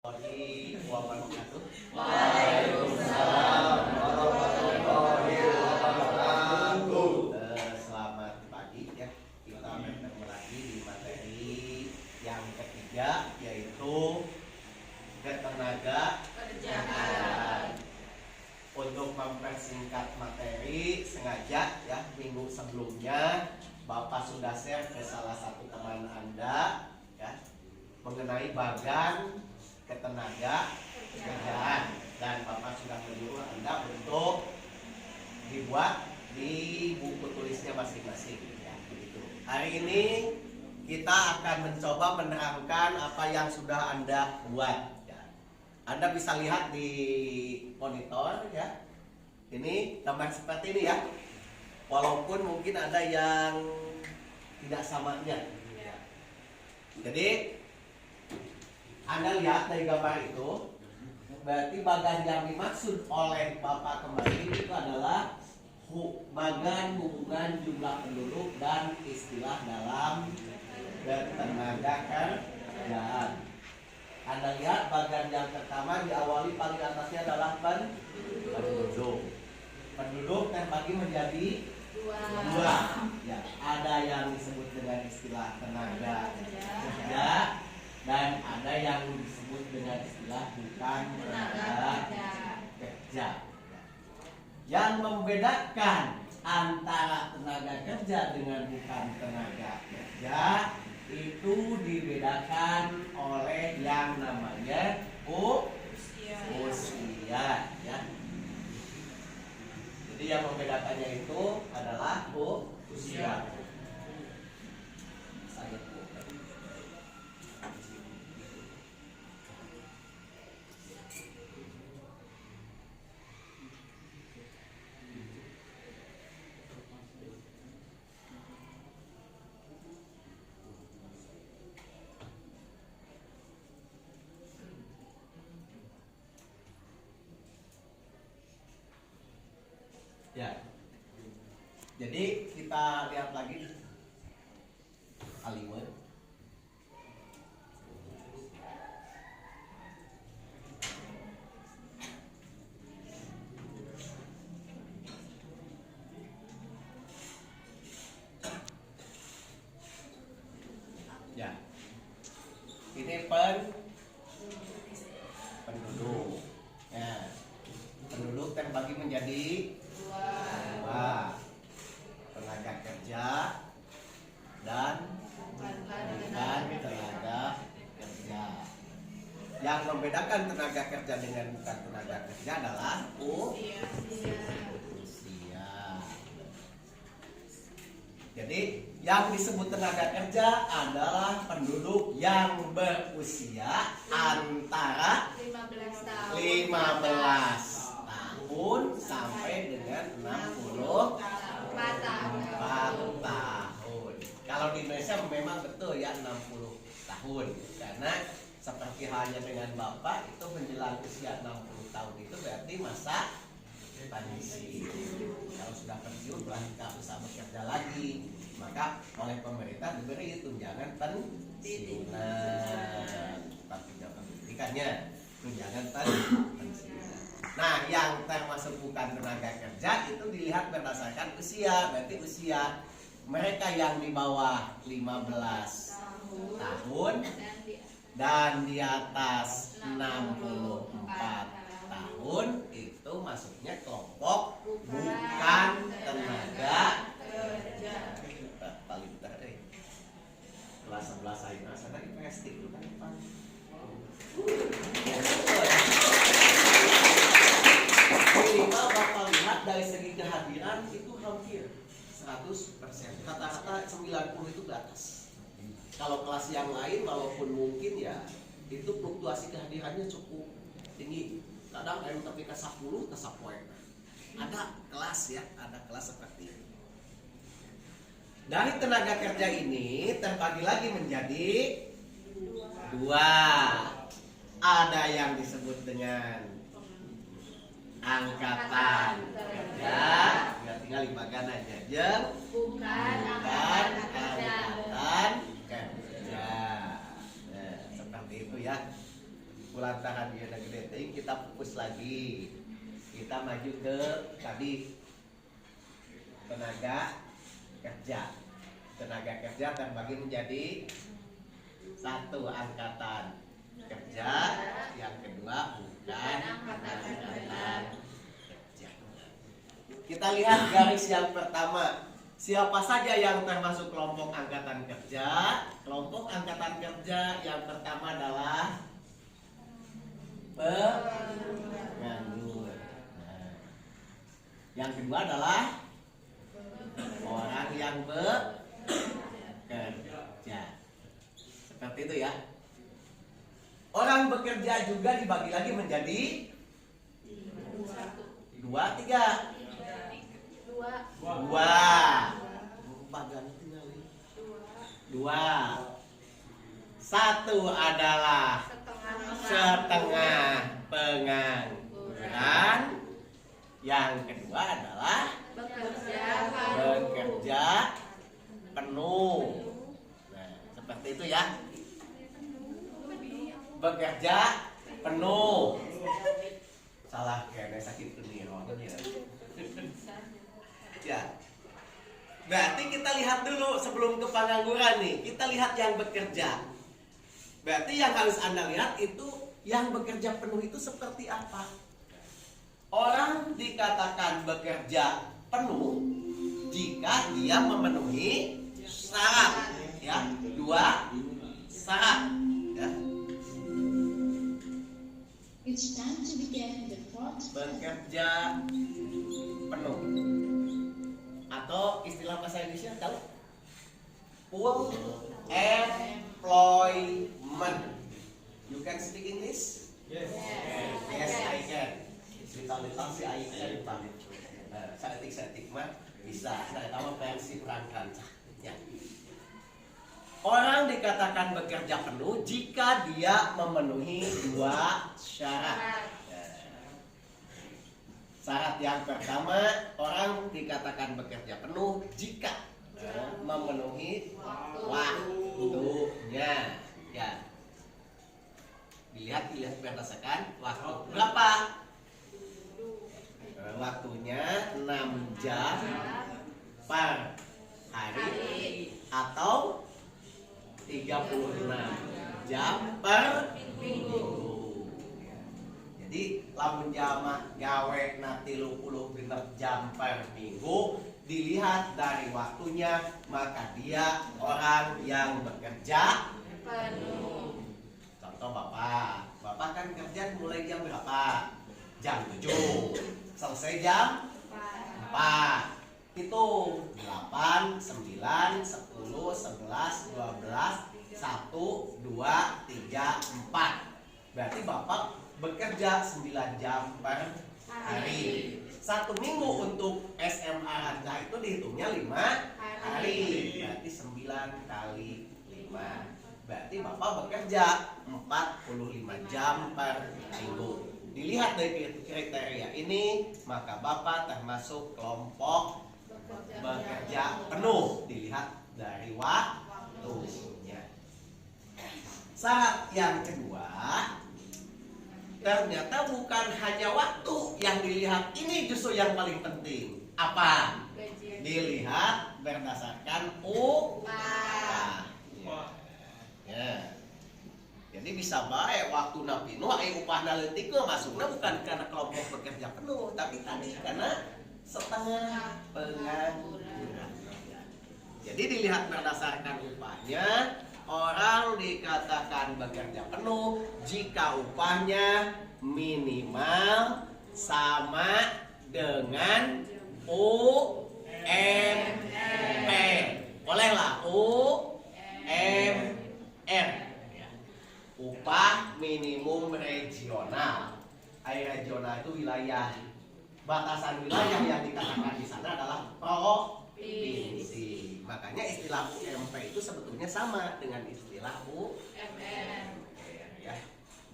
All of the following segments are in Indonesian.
wabarakatuh. Waalaikumsalam warahmatullahi wabarakatuh. Selamat pagi ya. Kita bertemu lagi di materi yang ketiga, yaitu ketenaga kerjaan. Untuk mempersingkat materi, sengaja ya minggu sebelumnya Bapak sudah share ke salah satu teman Anda ya mengenai bagan ketenaga kerjaan, dan Bapak sudah menyuruh Anda untuk dibuat di buku tulisnya masing-masing ya, begitu. Hari ini kita akan mencoba menerangkan apa yang sudah Anda buat ya. Anda bisa lihat di monitor ya. Ini gambar seperti ini ya. Walaupun mungkin ada yang tidak samanya. Jadi Anda lihat dari gambar itu, berarti bagan yang dimaksud oleh Bapak kemarin itu adalah bagan hubungan jumlah penduduk dan istilah dalam ketenaga kerjaan. Anda lihat bagan yang pertama diawali paling atasnya adalah penduduk. Penduduk terbagi menjadi dua. Ya, ada yang disebut dengan istilah tenaga kerja dan ada yang disebut dengan istilah bukan tenaga kerja. Yang membedakan antara tenaga kerja dengan bukan tenaga kerja itu dibedakan oleh yang namanya usia ya. Jadi yang membedakannya itu adalah usia. Ya, jadi kita lihat lagi kalimat. Ya, ini penduduk. Ya, penduduk terbagi menjadi dua, tenaga kerja dan bukan tenaga kerja. Yang membedakan tenaga kerja dengan bukan tenaga kerja adalah usia. Jadi yang disebut tenaga kerja adalah penduduk yang berusia antara 15 tahun sampai dengan 64 tahun. Kalau di Indonesia memang betul ya 60 tahun, karena seperti halnya dengan Bapak itu menjelang usia 60 tahun itu berarti masa pensiun. Kalau sudah pensiun berarti tak bisa bekerja lagi, maka oleh pemerintah diberi tunjangan pensiunan, tapi jangan pendidikannya tunjangan pensiunan. Nah, yang termasuk bukan tenaga kerja itu dilihat berdasarkan usia. Berarti usia mereka yang di bawah 15 tahun dan di atas 64 tahun itu masuknya kelompok bukan tenaga kerja. Paling terakhir kelas 11 aja sana di plastik itu kan minimal Bapak lihat dari segi kehadiran itu hampir 100%. Kata-kata 90 itu ke atas. Kalau kelas yang lain walaupun mungkin ya itu fluktuasi kehadirannya cukup tinggi. Kadang ada tapi ke 10 ke 10. Ada kelas ya, ada kelas seperti ini. Dari tenaga kerja ini terbagi lagi menjadi dua. Ada yang disebut dengan angkatan kerja, tinggal dibagan aja jeng bukan angkatan kerja. Seperti itu ya. kulantaran dia gede ting, kita fokus lagi. Kita maju ke tadi tenaga kerja. Tenaga kerja terbagi menjadi satu angkatan kerja, yang kedua bukan angkatan kerja. Kita lihat garis yang pertama. Siapa saja yang termasuk kelompok angkatan kerja? Kelompok angkatan kerja yang pertama adalah penganggur. Nah, yang kedua adalah orang yang bekerja. Seperti itu ya. Orang bekerja juga dibagi lagi menjadi dua, tiga. Dua. Satu adalah setengah pengangguran. Yang kedua adalah bekerja penuh. Nah, seperti itu ya. Bekerja penuh. Salah kayaknya sakit keniron ya. Berarti kita lihat dulu sebelum ke pengangguran nih. Kita lihat yang bekerja. Berarti yang harus Anda lihat itu yang bekerja penuh itu seperti apa? Orang dikatakan bekerja penuh jika dia memenuhi syarat ya. Dua syarat ya. It's time to begin the fourth. Bekerja penuh atau istilah bahasa Indonesia tahu? Full employment. You can speak English? Yes. Yes, I can. Little sih I can banget. Seetik mah bisa. Saya tahu versi perangkat. Ya. Orang dikatakan bekerja penuh jika dia memenuhi dua syarat. Syarat yang pertama, orang dikatakan bekerja penuh jika memenuhi waktunya. Ya. Dilihat berdasarkan waktu. Berapa? Waktunya 6 jam per hari atau 36 jam per minggu. Jadi lamun jamaah gawe na 36 jam per minggu, dilihat dari waktunya, maka dia orang yang bekerja penuh. Contoh Bapak kan kerja mulai jam berapa? Jam 7, selesai jam 4. Itu 8, 9, 10, 11, 12, 1, 2, 3, 4. Berarti Bapak bekerja 9 jam per hari. 1 minggu untuk SMA Raja itu dihitungnya 5 hari. Berarti 9 kali 5. Berarti Bapak bekerja 45 jam per minggu. Dilihat dari kriteria ini, maka Bapak termasuk kelompok bekerja penuh. Dilihat dari waktunya. Syarat yang kedua, ternyata bukan hanya waktu yang dilihat, ini justru yang paling penting. Apa? Dilihat berdasarkan upah. Ya. Jadi bisa baik waktu nabi upah analitik masuknya bukan karena kelompok bekerja penuh, tapi tadi karena setengah pengangguran. Jadi dilihat berdasarkan upahnya. Orang dikatakan bekerja penuh jika upahnya minimal sama dengan UMR. Bolehlah UMR. Upah minimum regional. Regional itu wilayah. Batasan wilayah yang dikatakan di sana adalah provinsi. Makanya istilah UMP itu sebetulnya sama dengan istilah UMR. Ya.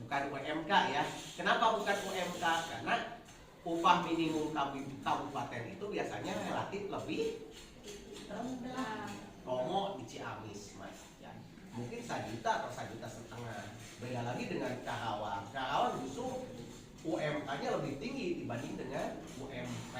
Bukan UMK ya. Kenapa bukan UMK? Karena upah minimum kabupaten itu biasanya relatif lebih rendah. Romo di Ciamis, Mas. Ya. Mungkin 1 juta atau 1,5 juta. Beda lagi dengan Karawang. angkanya lebih tinggi dibanding dengan UMP.